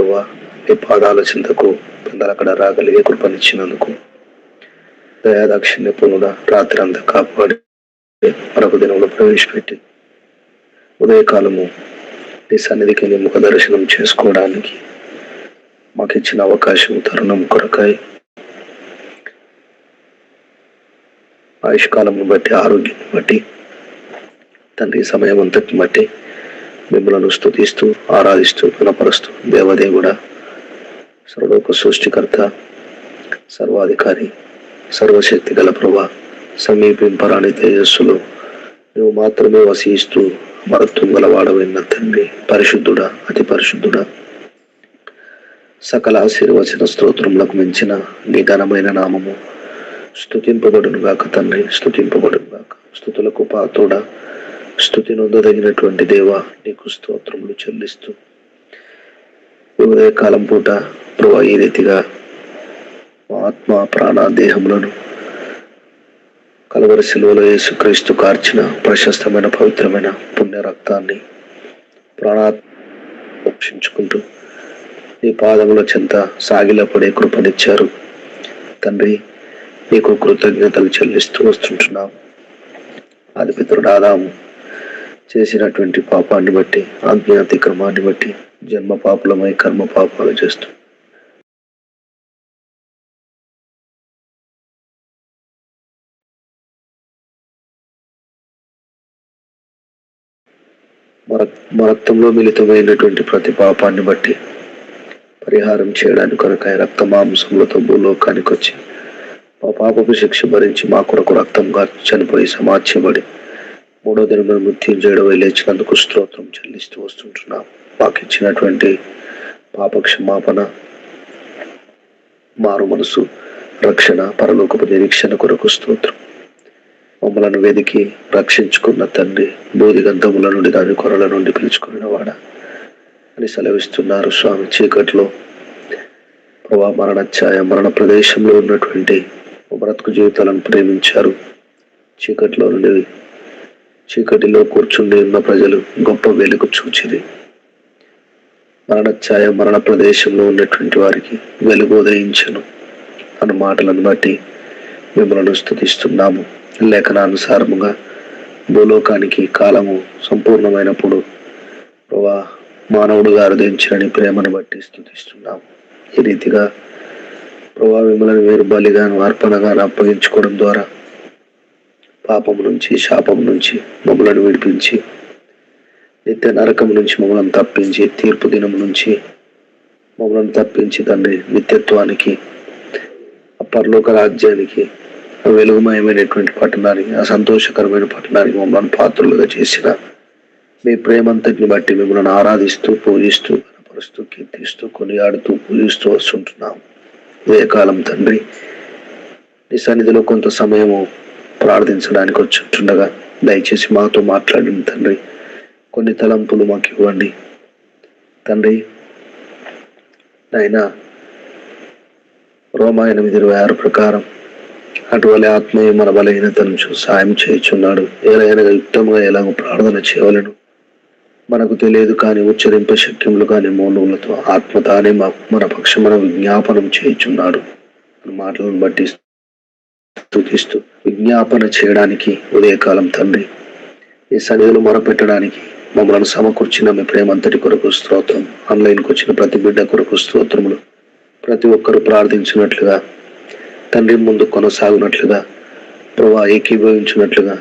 ప్రభువా మీ పాదాల చింతకు అక్కడ రాగలిగే కృపనిచ్చినందుకు దయాదాక్షిణ్యపూర్ణుడా రాత్రి అంతా కాపాడి మరొక దినంలో ప్రవేశపెట్టి ఉదయకాలము నీ సన్నిధికి నీ ముఖ దర్శనం చేసుకోవడానికి మాకు ఇచ్చిన అవకాశం తరుణం కొరకాయ ఆయుష్కాలం బట్టి ఆరోగ్యం బట్టి తండ్రి సమయం అంతటిని బట్టి మిమ్మల్ని స్తుతిస్తూ ఆరాధిస్తూ గుణపరుస్తూ దేవదేవుడా సర్వలోక సృష్టికర్త సర్వాధికారి సర్వశక్తి గల ప్రభా సమీపింపరాని తేజస్సులో నువ్వు మాత్రమే వసిస్తూ మరత్వం గలవాడవైన తండ్రి పరిశుద్ధుడా అతి పరిశుద్ధుడా సకల ఆశీర్వచన స్తోత్రములకు మించిన నీ ఘనమైన నామము స్తుతింపబడును గాక తండ్రి, స్తుతింపబడును గాక. స్తుతులకు పాత్రుడా స్తుతి నొందదగినటువంటి దేవా నీకు స్తోత్రములు చెల్లిస్తూ ఉదయకాలం పూట ప్రభా ఈ రీతిగా ఆత్మ ప్రాణ దేహములను కలవరి శిలువలో యేసుక్రీస్తు కార్చిన ప్రశస్తమైన పవిత్రమైన పుణ్య రక్తాన్ని ప్రాణాక్షించుకుంటూ నీ పాదముల చెంత సాగిలపడే కృపనిచ్చారు తండ్రి. నీకు కృతజ్ఞతలు చెల్లిస్తూ వస్తుంటున్నాం. ఆది పితరుడు ఆదాము చేసినటువంటి పాపాన్ని బట్టి ఆజ్ఞాతిక్రమాన్ని బట్టి జన్మ పాపులమై కర్మ పాపాలు చేస్తూ రక్తంలో మిళితమైనటువంటి ప్రతి పాపాన్ని బట్టి పరిహారం చేయడానికి కొరకాయ రక్త మాంసములతో భూలోకానికి వచ్చి మా పాపపు శిక్ష భరించి మా కొరకు రక్తంగా చనిపోయి సమాధ్యపడి మూడో దిన మృత్యుంజయుడవై లేచినందుకు స్తోత్రం చెల్లిస్తూ వస్తుంటున్నాం. మాకు ఇచ్చినటువంటి పాప క్షమాపణ, మారు మనసు, రక్షణ, పరలోకపు నిరీక్షణ కొరకు స్తోత్రం. మమ్మలను వెదికి రక్షించుకున్న తండ్రి, బూది గంధముల నుండి దాని కొరల నుండి పిలుచుకున్న వాడ అని సెలవిస్తున్నారు స్వామి. చీకట్లో ప్రభా మరణ ఛాయ మరణ ప్రదేశంలో ఉన్నటువంటి బ్రతుకు జీవితాలను ప్రేమించారు. చీకటిలో కూర్చుండి ఉన్న ప్రజలు గొప్ప వెలుగు చూచిరి. మరణ ఛాయ మరణ ప్రదేశంలో ఉన్నటువంటి వారికి వెలుగు ఉదయించను అన్న మాటలను బట్టి మిమ్మల్ని స్తుతిస్తున్నాము. లేఖనానుసారముగా భూలోకానికి కాలము సంపూర్ణమైనప్పుడు ప్రభా మానవుడుగా హృదయించిన ప్రేమను బట్టి స్తుతిస్తున్నాము. ఈ రీతిగా ప్రభా మిమ్మల్ని వేరు బలిగాను అర్పణగాను అప్పగించుకోవడం ద్వారా పాపం నుంచి శాపం నుంచి మమ్మలను విడిపించి నిత్య నరకం నుంచి మమ్మల్ని తప్పించి తీర్పు దినం నుంచి మమ్మల్ని తప్పించి తండ్రి నిత్యత్వానికి పరలోక రాజ్యానికి వెలుగుమయమైనటువంటి పట్టణానికి ఆ సంతోషకరమైన పట్టణానికి మమ్మల్ని పాత్రలుగా చేసిన మీ ప్రేమంతటిని బట్టి మిమ్మల్ని ఆరాధిస్తూ పూజిస్తూ కనపరుస్తూ కీర్తిస్తూ కొనియాడుతూ పూజిస్తూ వస్తుంటున్నాం. ఉదయకాలం తండ్రి నీ సన్నిధిలో కొంత సమయము ప్రార్థించడానికి వచ్చుంటుండగా దయచేసి మాతో మాట్లాడిన తండ్రి కొన్ని తలంపులు మాకు ఇవ్వండి తండ్రి. నాయన రోమా 8:26 ప్రకారం అటువంటి ఆత్మీయ మన బలహీనతను చూసి సాయం చేయుచున్నాడు. ఏలైనా యుక్తంగా ఎలాగో ప్రార్థన చేయవలను మనకు తెలియదు, కానీ ఉచ్చరింప శక్యములు కానీ మౌనములతో ఆత్మ తానే మన పక్షమున విజ్ఞాపనం చేయుచున్నాడు అని మాటలను బట్టి స్తుతిస్తూ విజ్ఞాపన చేయడానికి ఉదయకాలం తండ్రి ఈ సన్నిధిలో మొరపెట్టడానికి మమ్మల్ని సమకూర్చిన మీ ప్రేమంతటి కొరకు స్తోత్రం. ఆన్లైన్కి వచ్చిన ప్రతి బిడ్డ కొరకు స్తోత్రములు. ప్రతి ఒక్కరూ ప్రార్థించినట్లుగా తండ్రి ముందు కొనసాగునట్లుగా ప్రభా ఏకీభవించినట్లుగా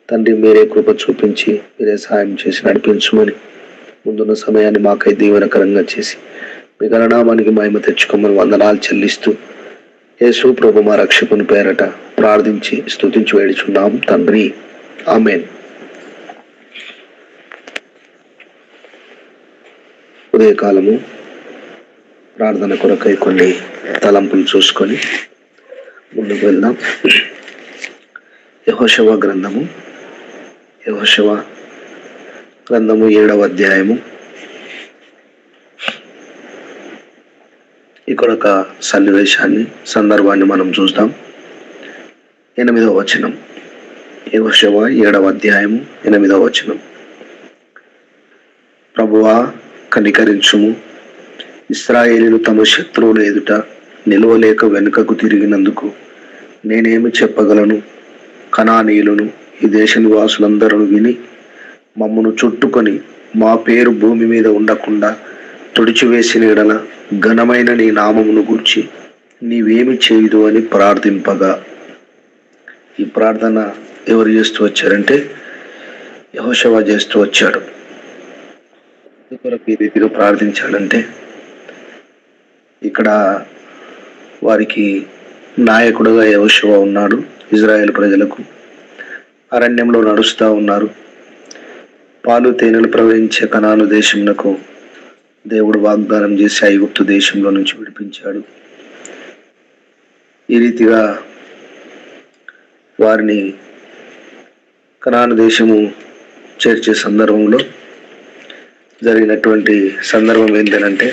తండ్రి మీరే కృప చూపించి మీరే సహాయం చేసి నడిపించమని ముందున్న సమయాన్ని మాకై దీవెనకరంగా చేసి మీ గణనామానికి మహిమ తెచ్చుకోమని వందనాలు చెల్లిస్తూ యేసు ప్రభు మా రక్షకుని పేరట ప్రార్థించి స్తుతించి వేడుచున్నాం తండ్రి, ఆమేన్. ఉదయకాలము ప్రార్థన కొరకై కొన్ని తలంపులు చూసుకొని ముందుకు వెళ్దాం. యెహోషువ గ్రంథము 7వ అధ్యాయము. ఇక్కడ ఒక సందర్భాన్ని మనం చూద్దాం. 8వ వచనం. యెహోషువ 7వ అధ్యాయము 8వ వచనం. ప్రభువా కనికరించుము, ఇశ్రాయేలీయులు తమ శత్రువుల ఎదుట నిలవలేక వెనుకకు తిరిగినందుకు నేనేమి చెప్పగలను? కనానీయులను ఈ దేశ నివాసులందరూ విని మమ్మను చుట్టుకొని మా పేరు భూమి మీద ఉండకుండా తుడిచివేసిన ఎడల ఘనమైన నీ నామమును గూర్చి నీవేమి చేయదు అని ప్రార్థింపగా. ఈ ప్రార్థన ఎవరు చేస్తూ వచ్చారంటే యెహోషువ చేస్తూ వచ్చాడు. ఈ రీతిగా ప్రార్థించాడంటే ఇక్కడ వారికి నాయకుడుగా యెహోషువ ఉన్నాడు. ఇజ్రాయెల్ ప్రజలకు అరణ్యంలో నడుస్తూ ఉన్నారు. పాలు తేనెలు ప్రవహించే కనాను దేశమునకు దేవుడు వాగ్దానం చేసి ఐగుప్తు దేశంలో నుంచి విడిపించాడు. ఈ రీతిగా వారిని కనాను దేశము చేర్చే సందర్భంలో జరిగినటువంటి సందర్భం ఏంటంటే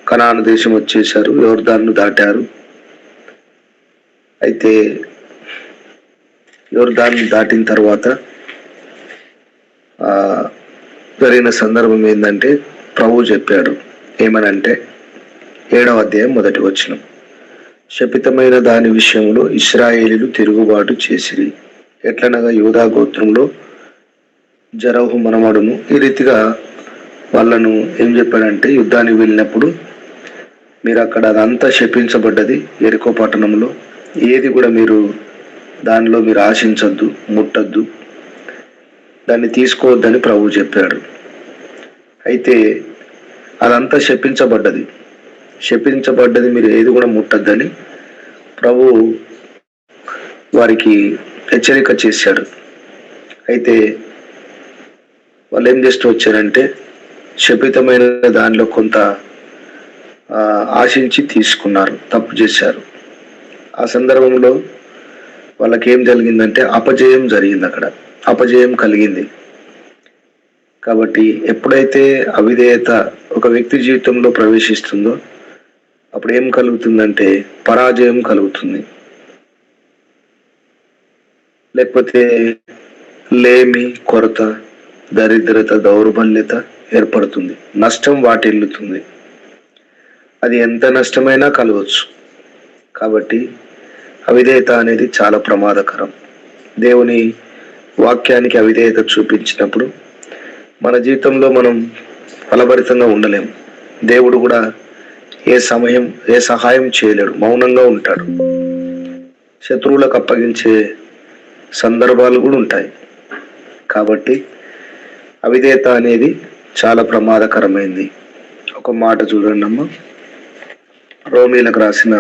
కనాను దేశం వచ్చేసారు, యోర్దాను దాటారు. అయితే యోర్దాను దాటిన తర్వాత జరిగిన సందర్భం ఏంటంటే ప్రభువు చెప్పాడు ఏమనంటే 7వ అధ్యాయం 1వ వచనం, శపితమైన దాని విషయంలో ఇశ్రాయేలీలు తిరుగుబాటు చేసిరి. ఎట్లనగా యూదా గోత్రంలో జరహు మనమడును. ఈ రీతిగా వాళ్ళను ఏం చెప్పాడంటే యుద్ధానికి వెళ్ళినప్పుడు మీరు అక్కడ అదంతా శపించబడ్డది. ఎరికో పట్టణంలో ఏది కూడా మీరు దానిలో మీరు ఆశించద్దు, ముట్టద్దు, దాన్ని తీసుకోవద్దని ప్రభువు చెప్పాడు. అయితే అదంతా శపించబడ్డది మీరు ఏది కూడా ముట్టద్దని ప్రభువు వారికి హెచ్చరిక చేశాడు. అయితే వాళ్ళు ఏం చేస్తూ వచ్చారంటే శపితమైన దానిలో కొంత ఆశించి తీసుకున్నారు, తప్పు చేశారు. ఆ సందర్భంలో వాళ్ళకి ఏం జరిగిందంటే అపజయం జరిగింది, అక్కడ అపజయం కలిగింది. కాబట్టి ఎప్పుడైతే అవిధేయత ఒక వ్యక్తి జీవితంలో ప్రవేశిస్తుందో అప్పుడు ఏం కలుగుతుందంటే పరాజయం కలుగుతుంది, లేకపోతే లేమి, కొరత, దరిద్రత, దౌర్బల్యత ఏర్పడుతుంది, నష్టం వాటిల్లుతుంది. అది ఎంత నష్టమైనా కలగవచ్చు. కాబట్టి అవిధేయత అనేది చాలా ప్రమాదకరం. దేవుని వాక్యానికి అవిధేయత చూపించినప్పుడు మన జీవితంలో మనం ఫలభరితంగా ఉండలేము. దేవుడు కూడా ఏ సహాయం చేయలేడు, మౌనంగా ఉంటాడు. శత్రువులకు అప్పగించే సందర్భాలు కూడా ఉంటాయి. కాబట్టి అవిధేయత అనేది చాలా ప్రమాదకరమైంది. ఒక మాట చూడండి అమ్మ, రోమీలకు రాసిన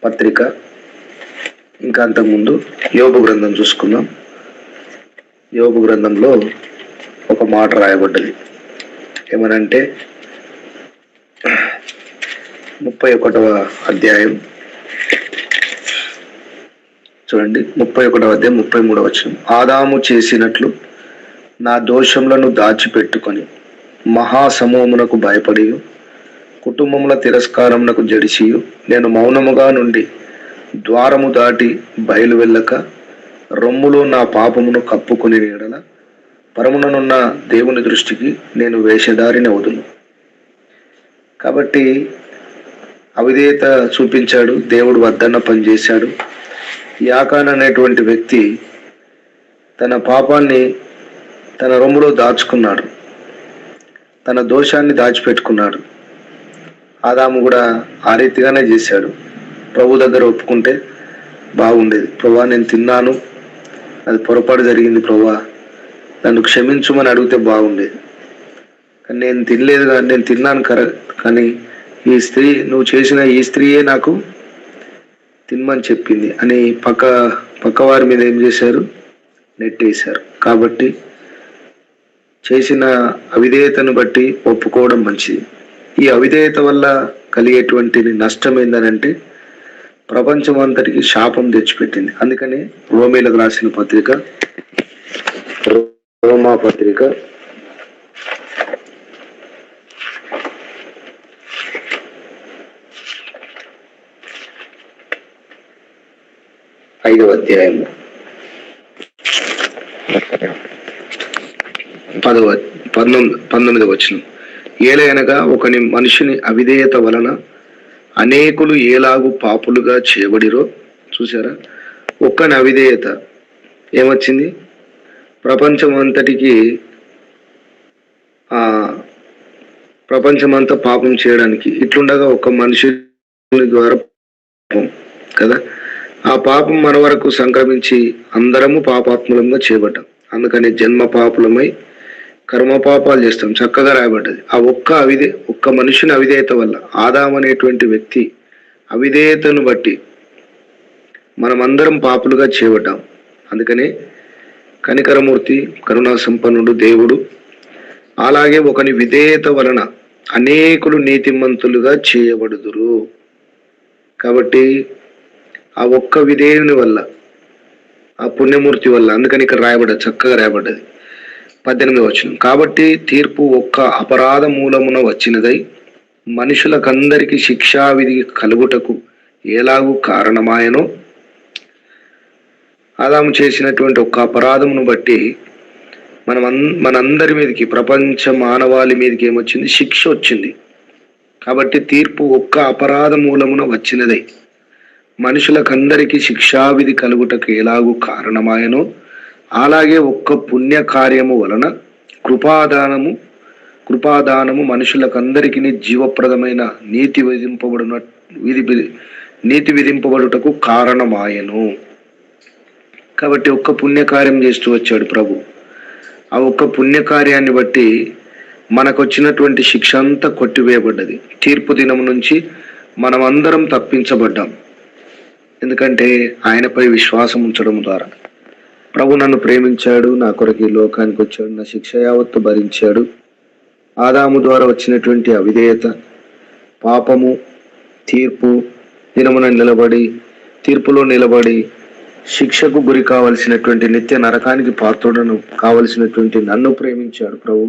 పత్రిక, ఇంకా అంతకుముందు యోబు గ్రంథం చూసుకుందాం. యోబు గ్రంథంలో ఒక మాట రాయబడ్డది ఏమనంటే 31వ అధ్యాయం చూడండి, 31వ అధ్యాయం 33వ వచనం, ఆదాము చేసినట్లు నా దోషములను దాచిపెట్టుకొని మహాసమూహమునకు భయపడి కుటుంబముల తిరస్కారమునకు జడిసియు నేను మౌనముగా నుండి ద్వారము దాటి బయలు వెళ్ళక రొమ్ములో నా పాపమును కప్పుకొని ఎడల పరముననున్న దేవుని దృష్టికి నేను వేషధారిని అవుదును. కాబట్టి అవిధేయత చూపించాడు, దేవుడు వద్దన్న పని చేశాడు. యాకాన్ అనేటువంటి వ్యక్తి తన పాపాన్ని తన రొమ్ములో దాచుకున్నాడు, తన దోషాన్ని దాచిపెట్టుకున్నాడు. ఆదాము కూడా ఆ రీతిగానే చేశాడు. ప్రభు దగ్గర ఒప్పుకుంటే బాగుండేది. ప్రభువా నేను తిన్నాను, అది పొరపాటు జరిగింది, ప్రభువా నన్ను క్షమించుమని అడిగితే బాగుండేది. కానీ నేను తినలేదు, నేను తిన్నాను కానీ ఈ స్త్రీ, నువ్వు చేసిన ఈ స్త్రీయే నాకు తినమని చెప్పింది అని పక్కవారి మీద ఏం చేశారు, నెట్టేశారు. కాబట్టి చేసిన అవిధేయతను బట్టి ఒప్పుకోవడం మంచిది. ఈ అవిధేయత వల్ల కలిగేటువంటి నష్టం ఏంటనంటే ప్రపంచం అంతటికి శాపం తెచ్చిపెట్టింది. అందుకని రోమీలకు రాసిన పత్రిక, రోమా పత్రిక 5వ అధ్యాయం 19వ వచనం. ఏలయనగా ఒకని మనిషిని అవిధేయత వలన అనేకులు ఏలాగు పాపులుగా చేయబడిరో. చూసారా, ఒక్కని అవిధేయత ఏమొచ్చింది? ప్రపంచమంతా పాపం చేయడానికి. ఇట్లుండగా ఒక మనిషి ద్వారా పాపం కదా, ఆ పాపం మన వరకు సంక్రమించి అందరము పాపాత్ములంగా చేయబడ్డాం. అందుకని జన్మ పాపులమై కర్మ పాపాలు చేస్తాం. చక్కగా రాయబడ్డది. ఆ ఒక్క మనుషుని అవిధేయత వల్ల, ఆదాం అనేటువంటి వ్యక్తి అవిధేయతను బట్టి మనమందరం పాపులుగా చేయబడ్డాం. అందుకనే కనికరమూర్తి, కరుణా సంపన్నుడు దేవుడు అలాగే ఒకని విధేయత వలన అనేకులు నీతిమంతులుగా చేయబడుదురు. కాబట్టి ఆ ఒక్క విధేయుని వల్ల, ఆ పుణ్యమూర్తి వల్ల, అందుకని ఇక్కడ రాయబడ్డది, చక్కగా రాయబడ్డది 18వ వచనం. కాబట్టి తీర్పు ఒక్క అపరాధ మూలమున వచ్చినదై మనుషులకందరికి శిక్షావిధి కలుగుటకు ఎలాగూ కారణమాయనో. ఆదాము చేసినటువంటి ఒక్క అపరాధమును బట్టి మనందరి మీదకి, ప్రపంచ మానవాళి మీదకి ఏమొచ్చింది? శిక్ష వచ్చింది. కాబట్టి తీర్పు ఒక్క అపరాధ మూలమున వచ్చినదై మనుషులకందరికి శిక్షావిధి కలుగుటకు ఎలాగూ కారణమాయనో, అలాగే ఒక్క పుణ్య కార్యము వలన కృపాదానము మనుషులకందరికి జీవప్రదమైన నీతి విధింపబడుటకు కారణమాయను. కాబట్టి ఒక్క పుణ్యకార్యం చేస్తూ వచ్చాడు ప్రభు. ఆ ఒక్క పుణ్యకార్యాన్ని బట్టి మనకు వచ్చినటువంటి శిక్ష అంతా కొట్టివేయబడ్డది. తీర్పు దినం నుంచి మనమందరం తప్పించబడ్డాం. ఎందుకంటే ఆయనపై విశ్వాసం ఉంచడం ద్వారా. ప్రభు నన్ను ప్రేమించాడు, నా కొరకు ఈ లోకానికి వచ్చాడు, నా శిక్ష యావత్తు భరించాడు. ఆదాము ద్వారా వచ్చినటువంటి అవిధేయత, పాపము, తీర్పు దినమున తీర్పులో నిలబడి శిక్షకు గురి కావలసినటువంటి, నిత్య నరకానికి పాత్రుడను కావలసినటువంటి నన్ను ప్రేమించాడు ప్రభు.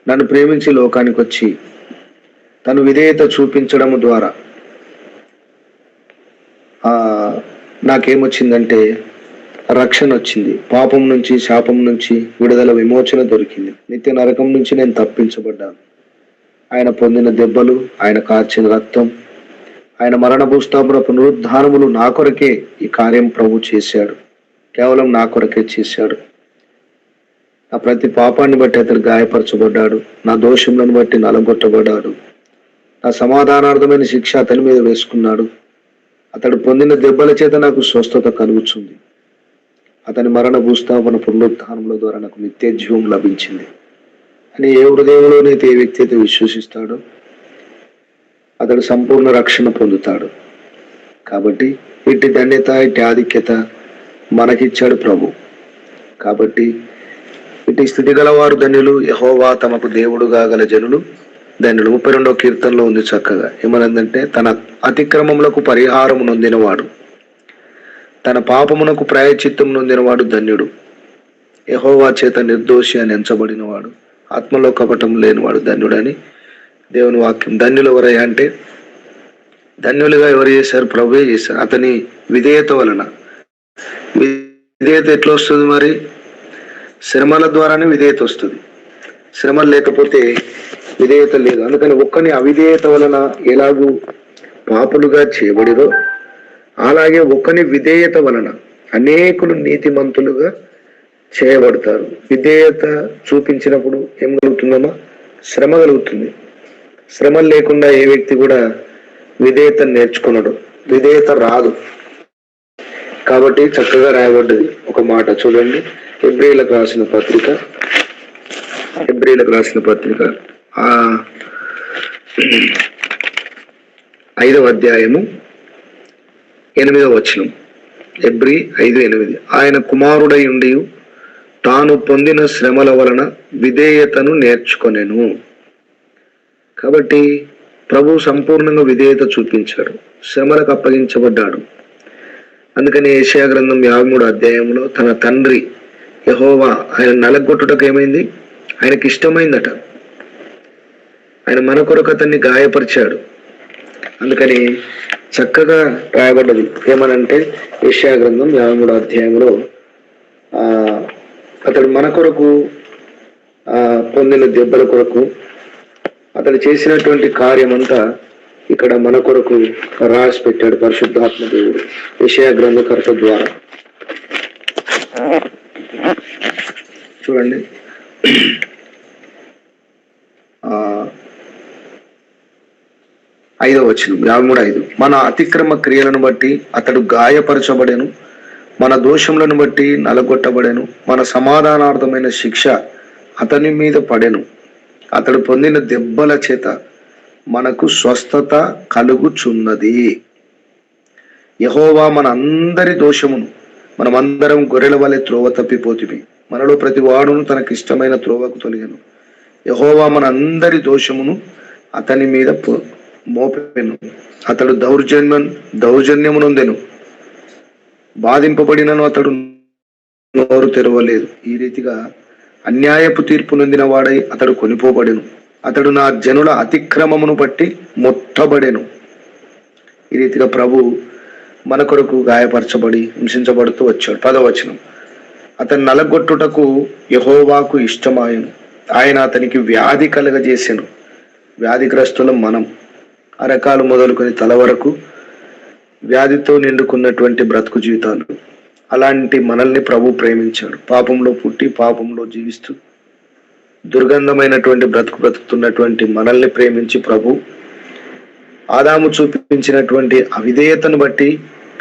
నన్ను ప్రేమించి లోకానికి వచ్చి తను విధేయత చూపించడం ద్వారా నాకేమొచ్చిందంటే రక్షణ వచ్చింది. పాపం నుంచి, శాపం నుంచి విడుదల, విమోచన దొరికింది. నిత్య నరకం నుంచి నేను తప్పించబడ్డాను. ఆయన పొందిన దెబ్బలు, ఆయన కార్చిన రక్తం, ఆయన మరణ భూస్థాపన పునరుద్ధానములు నా కొరకే ఈ కార్యం ప్రభు చేశాడు. కేవలం నా కొరకే చేశాడు. నా ప్రతి పాపాన్ని బట్టి అతడు గాయపరచబడ్డాడు. నా దోషములను బట్టి నలగొట్టబడ్డాడు. నా సమాధానార్థమైన శిక్ష అతని మీద వేసుకున్నాడు. అతడు పొందిన దెబ్బల చేత నాకు స్వస్థత కలుగుతుంది. అతని మరణ భూస్థాపన పునరుద్ధానముల ద్వారా నాకు నిత్య జీవం లభించింది అని ఏ హృదయంలోనైతే ఏ వ్యక్తి అయితే విశ్వసిస్తాడో అతడు సంపూర్ణ రక్షణ పొందుతాడు. కాబట్టి ఇట్టి ధన్యత, ఇట్టి ఆధిక్యత మనకిచ్చాడు ప్రభు. కాబట్టి ఇటు స్థితి గలవారు ధన్యులు, యెహోవా తమకు దేవుడుగా గల జనులు ధన్యులు. 32వ కీర్తనలో ఉంది చక్కగా. ఏమన్నదంటే, తన అతిక్రమములకు పరిహారము నొందినవాడు, తన పాపమునకు ప్రాయశ్చిత్తం నొందినవాడు ధన్యుడు. యెహోవా చేత నిర్దోషి అని ఎంచబడినవాడు, ఆత్మలో కపటం లేనివాడు ధన్యుడని దేవుని వాక్యం. ధన్యులు ఎవరయ్యా అంటే, ధన్యులుగా ఎవరు చేశారు? ప్రభువే చేశారు. అతని విధేయత వలన. విధేయత ఎట్లా వస్తుంది మరి? శ్రమల ద్వారానే విధేయత వస్తుంది. శ్రమలు లేకపోతే విధేయత లేదు. అందుకని ఒక్కని అవిధేయత వలన ఎలాగూ పాపులుగా చేయబడిరో, అలాగే ఒక్కని విధేయత వలన అనేకులు నీతిమంతులుగా చేయబడతారు. విధేయత చూపించినప్పుడు ఏం కలుగుతుందమ్మా? శ్రమ కలుగుతుంది. శ్రమలు లేకుండా ఏ వ్యక్తి కూడా విధేయత నేర్చుకున్నాడు, విధేయత రాదు. కాబట్టి చక్కగా రాయబడ్డది ఒక మాట చూడండి. హెబ్రీలకు రాసిన పత్రిక 5వ అధ్యాయము 8వ వచనం. హెబ్రీ 5:8. ఆయన కుమారుడై ఉండి తాను పొందిన శ్రమల వలన విధేయతను నేర్చుకొనెను. కాబట్టి ప్రభు సంపూర్ణంగా విధేయత చూపించాడు, శ్రమలకు అప్పగించబడ్డాడు. అందుకని యెషయా గ్రంథం 53వ అధ్యాయంలో తన తండ్రి యెహోవా ఆయన నలగొట్టుటకు ఏమైంది? ఆయనకి ఇష్టమైందట. ఆయన మన కొరకు అతన్ని గాయపరిచాడు. అందుకని చక్కగా రాయబడ్డది ఏమనంటే, యెషయా గ్రంథం 53వ అధ్యాయంలో అతడు మన కొరకు పొందిన దెబ్బల కొరకు, అతడు చేసినటువంటి కార్యమంతా ఇక్కడ మన కొరకు రాసి పెట్టాడు పరిశుద్ధాత్మ దేవుడు యెషయా గ్రంథకర్త ద్వారా. చూడండి 5వ వచనం, 53:5. మన అతిక్రమ క్రియలను బట్టి అతడు గాయపరచబడెను, మన దోషములను బట్టి నలగొట్టబడెను, మన సమాధానార్థమైన శిక్ష అతని మీద పడెను, అతడు పొందిన దెబ్బల చేత మనకు స్వస్థత కలుగుచున్నది. యెహోవా మన అందరి దోషమును, మనమందరం గొర్రెల వలె త్రోవ తప్పిపోతిమి, మనలో ప్రతి వాడును తనకిష్టమైన త్రోవకు తొలగెను. యెహోవా మన అందరి దోషమును అతని మీద మోపెను, అతడు దౌర్జన్యమునొందెను, బాధింపబడినను అతడు నోరు తెరవలేదు. ఈ రీతిగా అన్యాయపు తీర్పు నొందిన వాడై అతడు కొనిపోబడెను, అతడు నా జనుల అతిక్రమమును బట్టి మొత్తబడెను. ఈ రీతిగా ప్రభు మన కొరకు గాయపరచబడి హింసించబడుతూ వచ్చాడు. 10వ వచనం, అతను నలగొట్టుటకు యెహోవాకు ఇష్టమాయను, ఆయన అతనికి వ్యాధి కలగజేసెను. వ్యాధిగ్రస్తులం మనం, అరకాలు మొదలుకొని తల వరకు వ్యాధితో నిండుకున్నటువంటి బ్రతుకు జీవితాలు. అలాంటి మనల్ని ప్రభు ప్రేమించాడు. పాపంలో పుట్టి పాపంలో జీవిస్తూ దుర్గంధమైనటువంటి బ్రతుకుతున్నటువంటి మనల్ని ప్రేమించి ప్రభు ఆదాము చూపించినటువంటి అవిధేయతను బట్టి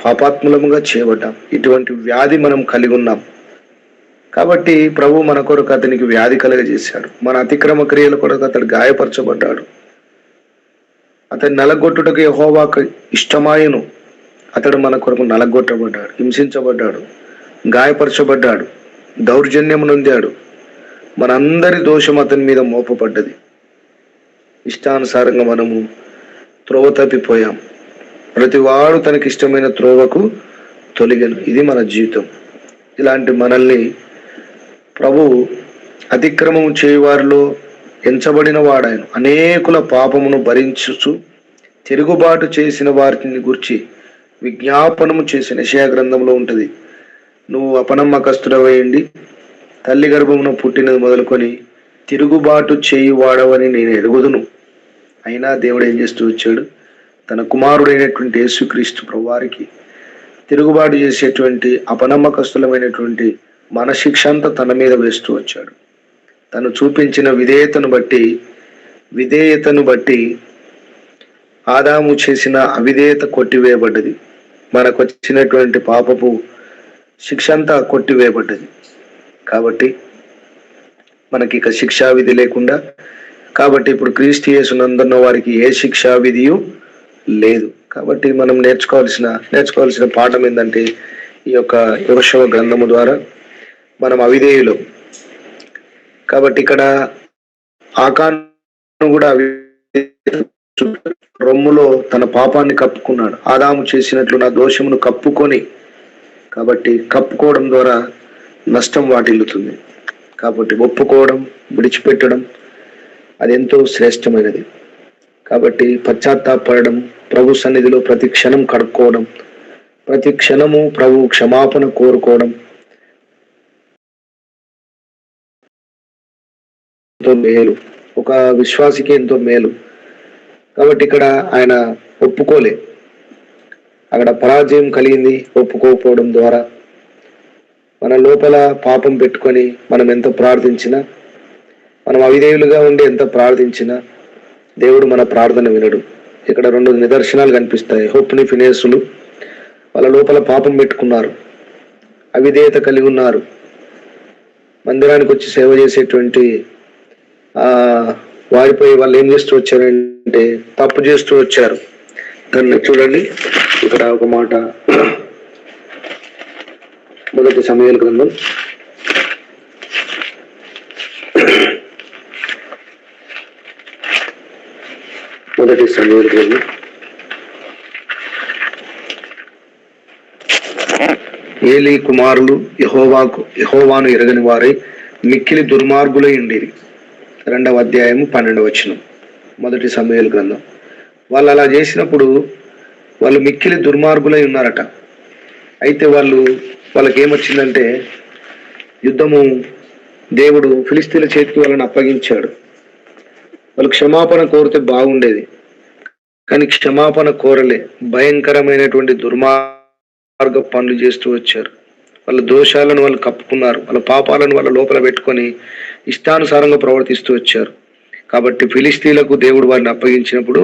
పాపాత్ములముగా చేయబడ్డాం. ఇటువంటి వ్యాధి మనం కలిగి ఉన్నాం కాబట్టి ప్రభు మన కొరకు అతనికి వ్యాధి కలగజేశాడు. మన అతిక్రమ క్రియల కొరకు అతడు గాయపరచబడ్డాడు. అతని నలగొట్టుటకు యెహోవాకు ఇష్టమాయను, అతడు మన కొరకు నలగొట్టబడ్డాడు, హింసించబడ్డాడు, గాయపరచబడ్డాడు, దౌర్జన్యము నొందాడు. మనందరి దోషం అతని మీద మోపబడ్డది. ఇష్టానుసారంగా మనము త్రోవ తప్పిపోయాం. ప్రతివాడు తనకి ఇష్టమైన త్రోవకు తొలగెను. ఇది మన జీవితం. ఇలాంటి మనల్ని ప్రభు అతిక్రమము చేయువారిలో ఎంచబడిన వాడాయన, అనేకుల పాపమును భరించుచు తిరుగుబాటు చేసిన వారిని గురించి విజ్ఞాపనము చేసిన యెషయా గ్రంథంలో ఉంటది. నువ్వు అపనమ్మకస్తుడవైండి, తల్లి గర్భమున పుట్టినది మొదలుకొని తిరుగుబాటు చేయువాడవని నేను ఎరుగుదును. అయినా దేవుడు ఏం చేస్తూ వచ్చాడు, తన కుమారుడైనటువంటి యేసుక్రీస్తు ప్రభువారికి తిరుగుబాటు చేసేటువంటి అపనమ్మకస్తులమైనటువంటి మన శిక్ష అంతా తన మీద వేస్తూ వచ్చాడు. తను చూపించిన విధేయతను బట్టి ఆదాము చేసిన అవిధేయత కొట్టివేయబడ్డది. మనకు వచ్చినటువంటి పాపపు శిక్ష అంతా కొట్టివేయబడ్డది. కాబట్టి మనకి ఇక శిక్షా విధి లేకుండా, కాబట్టి ఇప్పుడు క్రీస్తు యేసునందున్న వారికి ఏ శిక్షా విధియు లేదు. కాబట్టి మనం నేర్చుకోవాల్సిన పాఠం ఏంటంటే, ఈ యొక్క యెహోషువ గ్రంథము ద్వారా మనం అవిధేయులు. కాబట్టి ఇక్కడ ఆకాను కూడా రొమ్ములో తన పాపాన్ని కప్పుకున్నాడు. ఆదాము చేసినట్లు నా దోషమును కప్పుకొని, కాబట్టి కప్పుకోవడం ద్వారా నష్టం వాటిల్లుతుంది. కాబట్టి ఒప్పుకోవడం, విడిచిపెట్టడం అది ఎంతో శ్రేష్టమైనది. కాబట్టి పశ్చాత్తాపడడం, ప్రభు సన్నిధిలో ప్రతి క్షణం కడుక్కోవడం, ప్రతి క్షణము ప్రభు క్షమాపణ కోరుకోవడం ఎంతో మేలు, ఒక విశ్వాసికి ఎంతో మేలు. కాబట్టి ఇక్కడ ఆయన ఒప్పుకోలే, అక్కడ పరాజయం కలిగింది. ఒప్పుకోకపోవడం ద్వారా మన లోపల పాపం పెట్టుకొని మనం ఎంత ప్రార్థించినా, మనం అవిధేయులుగా ఉండి ఎంత ప్రార్థించినా దేవుడు మన ప్రార్థన వినడు. ఇక్కడ 2 నిదర్శనాలు కనిపిస్తాయి. హోప్ని ఫినేసులు వాళ్ళ లోపల పాపం పెట్టుకున్నారు, అవిధేయత కలిగి ఉన్నారు. మందిరానికి వచ్చి సేవ చేసేటువంటి వారిపై వాళ్ళు ఏం చేస్తూ వచ్చారంటే తప్పు చేస్తూ వచ్చారు. దాన్ని చూడండి, ఇక్కడ ఒక మాట, మొదటి సమూయేలు గ్రంథం 1 సమూయేలు గ్రంథం 7 కుమారులు యెహోవాను ఎరగని వారై మిక్కిలి దుర్మార్గులై ఉండిరి. 2వ అధ్యాయము 12వ వచనం, 1 సమూయేలు గ్రంథం. వాళ్ళు అలా చేసినప్పుడు వాళ్ళు మిక్కిలి దుర్మార్గులై ఉన్నారట. అయితే వాళ్ళకి ఏమొచ్చిందంటే యుద్ధము దేవుడు ఫిలిస్తీన్ల చేతికి వాళ్ళని అప్పగించాడు. వాళ్ళు క్షమాపణ కోరితే బాగుండేది, కానీ క్షమాపణ కోరలే. భయంకరమైనటువంటి దుర్మార్గ పనులు చేస్తూ వచ్చారు. వాళ్ళ దోషాలను వాళ్ళు కప్పుకున్నారు, వాళ్ళ పాపాలను వాళ్ళ లోపల పెట్టుకొని ఇష్టానుసారంగా ప్రవర్తిస్తూ వచ్చారు. కాబట్టి ఫిలిస్తీన్లకు దేవుడు వారిని అప్పగించినప్పుడు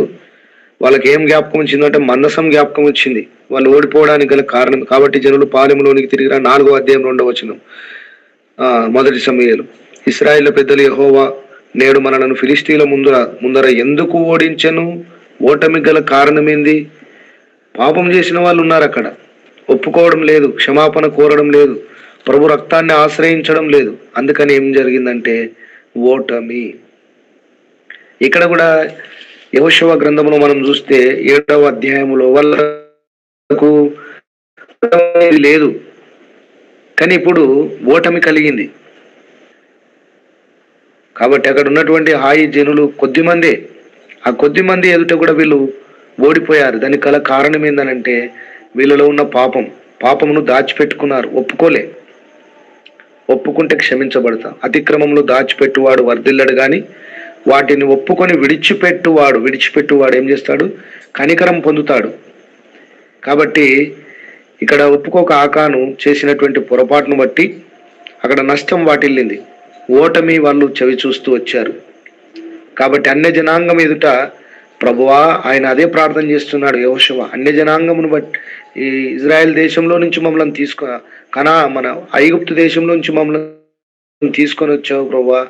వాళ్ళకి ఏం జ్ఞాపకం వచ్చిందంటే మందసం జ్ఞాపకం వచ్చింది. వాళ్ళు ఓడిపోవడానికి గల కారణం. కాబట్టి జనులు పాలెంలోనికి తిరిగిన 4వ అధ్యాయం 2వ వచనం, మొదటి సమూయేలు. ఇశ్రాయేలు పెద్దలు, యెహోవా నేడు మనలను ఫిలిస్తీన్ల ముందర ఎందుకు ఓడించెను? ఓటమి గల కారణం ఏంది? పాపం చేసిన వాళ్ళు ఉన్నారు అక్కడ, ఒప్పుకోవడం లేదు, క్షమాపణ కోరడం లేదు, ప్రభు రక్తాన్ని ఆశ్రయించడం లేదు. అందుకని ఏం జరిగిందంటే ఓటమి. ఇక్కడ కూడా యెహోషువ గ్రంథంలో మనం చూస్తే 7వ అధ్యాయంలో వాళ్ళకు లేదు, కానీ ఇప్పుడు ఓటమి కలిగింది. కాబట్టి అక్కడ ఉన్నటువంటి హాయి జనులు కొద్దిమందే, ఆ కొద్దిమంది ఎదుట కూడా వీళ్ళు ఓడిపోయారు. దానికి గల కారణం ఏందనంటే వీళ్ళలో ఉన్న పాపమును దాచిపెట్టుకున్నారు, ఒప్పుకోలే. ఒప్పుకుంటే క్షమించబడతాం. అతిక్రమంలో దాచిపెట్టువాడు వర్ధిల్లడు గాని వాటిని ఒప్పుకొని విడిచిపెట్టువాడు ఏం చేస్తాడు? కనికరం పొందుతాడు. కాబట్టి ఇక్కడ ఒప్పుకోక ఆకాను చేసినటువంటి పొరపాటును బట్టి అక్కడ నష్టం వాటిల్లింది, ఓటమి వాళ్ళు చవి చూస్తూ వచ్చారు. కాబట్టి అన్య జనాంగం ఎదుట ప్రభువా, ఆయన అదే ప్రార్థన చేస్తున్నాడు యెహోషువ. అన్య జనాంగమును బట్టి ఈ ఇజ్రాయెల్ దేశంలో నుంచి మమ్మల్ని మన ఐగుప్తు దేశంలో నుంచి మమ్మల్ని తీసుకొని వచ్చావు ప్రభువా,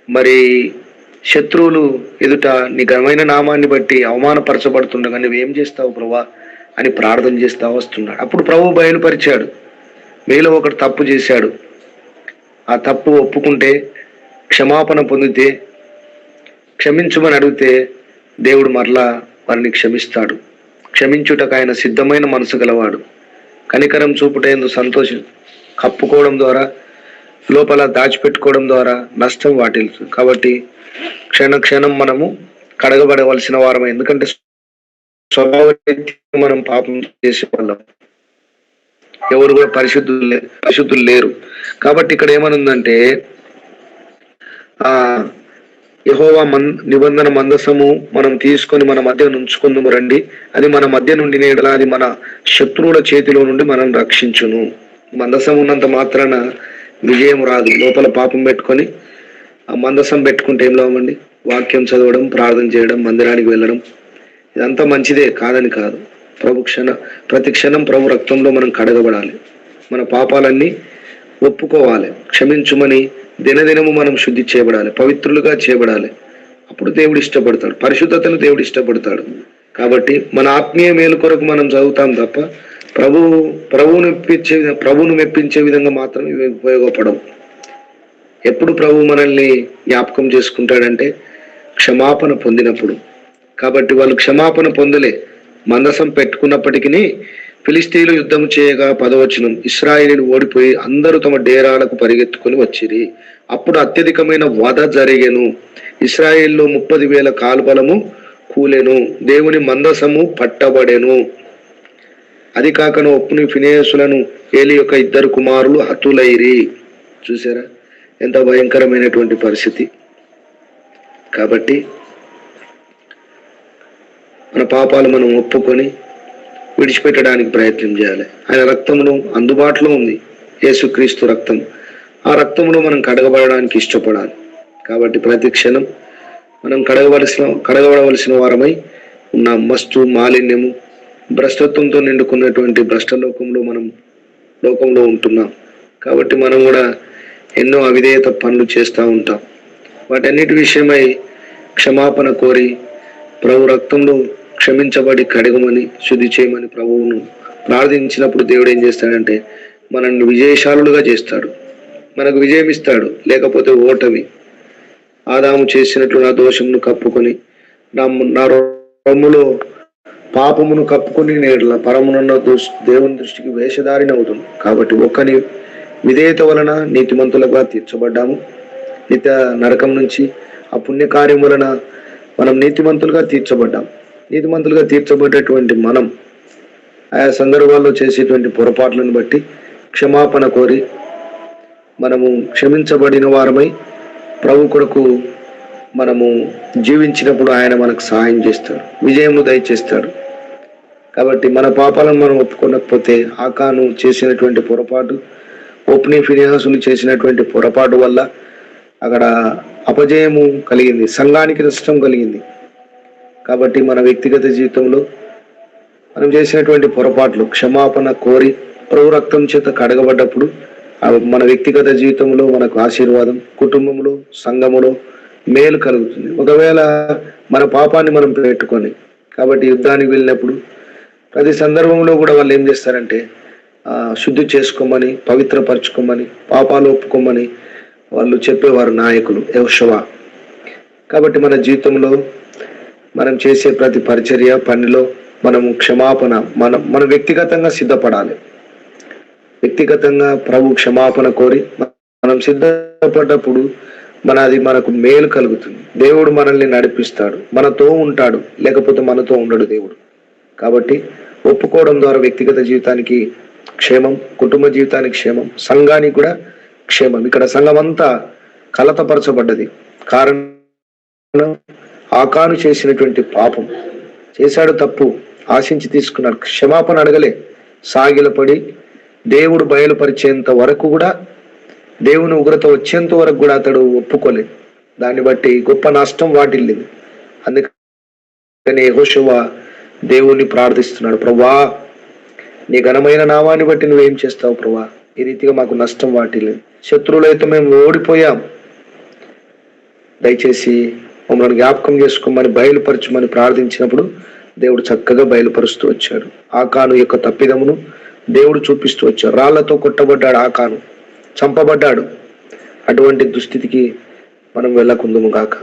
మరి శత్రువులు ఎదుట నీ ఘనమైన నామాన్ని బట్టి అవమానపరచబడుతుండగా నువ్వేం చేస్తావు ప్రభువా అని ప్రార్థన చేస్తా వస్తున్నాడు. అప్పుడు ప్రభు బయలుపరిచాడు, మీలో ఒకడు తప్పు చేశాడు, ఆ తప్పు ఒప్పుకుంటే, క్షమాపణ పొందితే, క్షమించమని అడిగితే దేవుడు మరలా వారిని క్షమిస్తాడు. క్షమించుటకు ఆయన సిద్ధమైన మనసు గలవాడు. కనికరం చూపుటేందు సంతోషం కప్పుకోవడం ద్వారా, లోపల దాచిపెట్టుకోవడం ద్వారా నష్టం వాటిల్లుతుంది. కాబట్టి క్షణం మనము కడగబడవలసిన వారమే. ఎందుకంటే స్వభావం మనం పాపం చేసే వాళ్ళం, ఎవరు కూడా పరిశుద్ధులు లేరు. కాబట్టి ఇక్కడ ఏమనుందంటే యెహోవా నిబంధన మందసము మనం తీసుకొని మన మధ్య ఉంచుకుందాము రండి, అది మన మధ్య నుండి నేడలా అది మన శత్రువుల చేతిలో నుండి మనం రక్షించును. మందసం ఉన్నంత మాత్రాన విజయం రాదు. లోపల పాపం పెట్టుకొని ఆ మందసం పెట్టుకుంటే ఏం లాభమండి? వాక్యం చదవడం, ప్రార్థన చేయడం, మందిరానికి వెళ్ళడం ఇదంతా మంచిదే, కాదని కాదు. ప్రతి క్షణం ప్రభు రక్తంలో మనం కడగబడాలి, మన పాపాలన్నీ ఒప్పుకోవాలి, క్షమించుమని దినదినము మనం శుద్ధి చేయబడాలి, పవిత్రులుగా చేయబడాలి. అప్పుడు దేవుడు ఇష్టపడతాడు, పరిశుద్ధతను దేవుడు ఇష్టపడతాడు. కాబట్టి మన ఆత్మీయ మేలు కొరకు మనం చదువుతాం తప్ప ప్రభువును మెప్పించే విధంగా మాత్రం ఇవి ఉపయోగపడవు. ఎప్పుడు ప్రభు మనల్ని జ్ఞాపకం చేసుకుంటాడంటే క్షమాపణ పొందినప్పుడు. కాబట్టి వాళ్ళు క్షమాపణ పొందలే, మందసం పెట్టుకున్నప్పటికీ ఫిలిస్తీన్లు యుద్ధం చేయగా 10వ వచనం, ఇశ్రాయేలీలు ఓడిపోయి అందరూ తమ డేరాలకు పరిగెత్తుకొని వచ్చిరి. అప్పుడు అత్యధికమైన వధ జరిగెను. ఇశ్రాయేల్లో 30,000 కాల్బలము కూలెను. దేవుని మందసము పట్టబడెను. అది కాకను ఒప్పుని ఫినేసులను ఏలి యొక్క 2 కుమారులు హతులైరి. చూసారా ఎంత భయంకరమైనటువంటి పరిస్థితి. కాబట్టి మన పాపాలు మనం ఒప్పుకొని విడిచిపెట్టడానికి ప్రయత్నం చేయాలి. ఆయన రక్తమును అందుబాటులో ఉంది, యేసుక్రీస్తు రక్తం. ఆ రక్తమును మనం కడగబడడానికి ఇష్టపడాలి. కాబట్టి ప్రతి క్షణం మనం కడగబడవలసిన వారమై ఉన్న మస్తు మాలిన్యము, భ్రష్టత్వంతో నిండుకున్నటువంటి భ్రష్ట లోకంలో ఉంటున్నాం. కాబట్టి మనం కూడా ఎన్నో అవిధేయత పనులు చేస్తూ ఉంటాం. వాటన్నిటి విషయమై క్షమాపణ కోరి ప్రభు రక్తంలో క్షమించబడి కడగమని, శుద్ధి చేయమని ప్రభువును ప్రార్థించినప్పుడు దేవుడు ఏం చేస్తాడంటే మనల్ని విజయశాలులుగా చేస్తాడు, మనకు విజయం ఇస్తాడు. లేకపోతే ఓటమి. ఆదాము చేసినట్లు నా దోషమును కప్పుకొని నా రొమ్ములో పాపమును కప్పుకొని నేడుల పరమునున్న దేవుని దృష్టికి వేషధారిని అవుతుంది. కాబట్టి ఒక్కని విధేయత వలన నీతిమంతులుగా తీర్చబడ్డాము. నిత్య నరకం నుంచి ఆ పుణ్యకార్యం వలన మనం నీతిమంతులుగా తీర్చబడ్డాం. నీతిమంతులుగా తీర్చబడ్డటువంటి మనం ఆయా సందర్భాల్లో చేసేటువంటి పొరపాట్లను బట్టి క్షమాపణ కోరి మనము క్షమించబడిన వారమై ప్రభు కొరకు మనము జీవించినప్పుడు ఆయన మనకు సహాయం చేస్తాడు, విజయము దయచేస్తాడు. కాబట్టి మన పాపాలను మనం ఒప్పుకోనకపోతే ఆకాను చేసినటువంటి పొరపాటు, ఓప్నీ ఫినిహాసులు చేసినటువంటి పొరపాటు వల్ల అక్కడ అపజయము కలిగింది, సంఘానికి నష్టం కలిగింది. కాబట్టి మన వ్యక్తిగత జీవితంలో మనం చేసినటువంటి పొరపాట్లు క్షమాపణ కోరి ప్రభు రక్తం చేత కడగబడ్డప్పుడు మన వ్యక్తిగత జీవితంలో మనకు ఆశీర్వాదం, కుటుంబంలో సంఘములో మేలు కలుగుతుంది. ఒకవేళ మన పాపాన్ని మనం పెట్టుకొని కాబట్టి యుద్ధానికి వెళ్ళినప్పుడు ప్రతి సందర్భంలో కూడా వాళ్ళు ఏం చేస్తారంటే శుద్ధి చేసుకోమని, పవిత్రపరచుకోమని, పాపాలు ఒప్పుకోమని వాళ్ళు చెప్పేవారు నాయకులు, యెహోషువ. కాబట్టి మన జీవితంలో మనం చేసే ప్రతి పరిచర్య పనిలో మనము క్షమాపణ మన వ్యక్తిగతంగా సిద్ధపడాలి. వ్యక్తిగతంగా ప్రభు క్షమాపణ కోరి మనం సిద్ధపడ్డప్పుడు మనకు మేలు కలుగుతుంది. దేవుడు మనల్ని నడిపిస్తాడు, మనతో ఉంటాడు, లేకపోతే మనతో ఉండడు దేవుడు. కాబట్టి ఒప్పుకోవడం ద్వారా వ్యక్తిగత జీవితానికి క్షేమం, కుటుంబ జీవితానికి క్షేమం, సంఘానికి కూడా క్షేమం. ఇక్కడ సంఘం అంతా కలతపరచబడ్డది. కారణం ఆకాను చేసినటువంటి పాపం. చేశాడు తప్పు, ఆశించి తీసుకున్నాడు, క్షమాపణ అడగలే, సాగిలపడి దేవుడు బయలుపరిచేంత వరకు కూడా, దేవుని ఉగ్రత వచ్చేంత వరకు కూడా అతడు ఒప్పుకోలేదు. దాన్ని బట్టి గొప్ప నష్టం వాటిల్లింది. అందుకని యెహోషువ దేవుణ్ణి ప్రార్థిస్తున్నాడు, ప్రభువా నీ ఘనమైన నామాన్ని బట్టి నువ్వేం చేస్తావు ప్రభువా, ఈ రీతిగా మాకు నష్టం వాటిల్లింది, శత్రువులైతే మేము ఓడిపోయాం, దయచేసి మమ్మల్ని జ్ఞాపకం చేసుకోమని బయలుపరచమని ప్రార్థించినప్పుడు దేవుడు చక్కగా బయలుపరుస్తూ వచ్చాడు. ఆకాను యొక్క తప్పిదమును దేవుడు చూపిస్తూ వచ్చాడు. రాళ్లతో కొట్టబడ్డాడు ఆకాను, చంపబడ్డాడు. అటువంటి దుస్థితికి మనం వెళ్ళకుందుము గాక.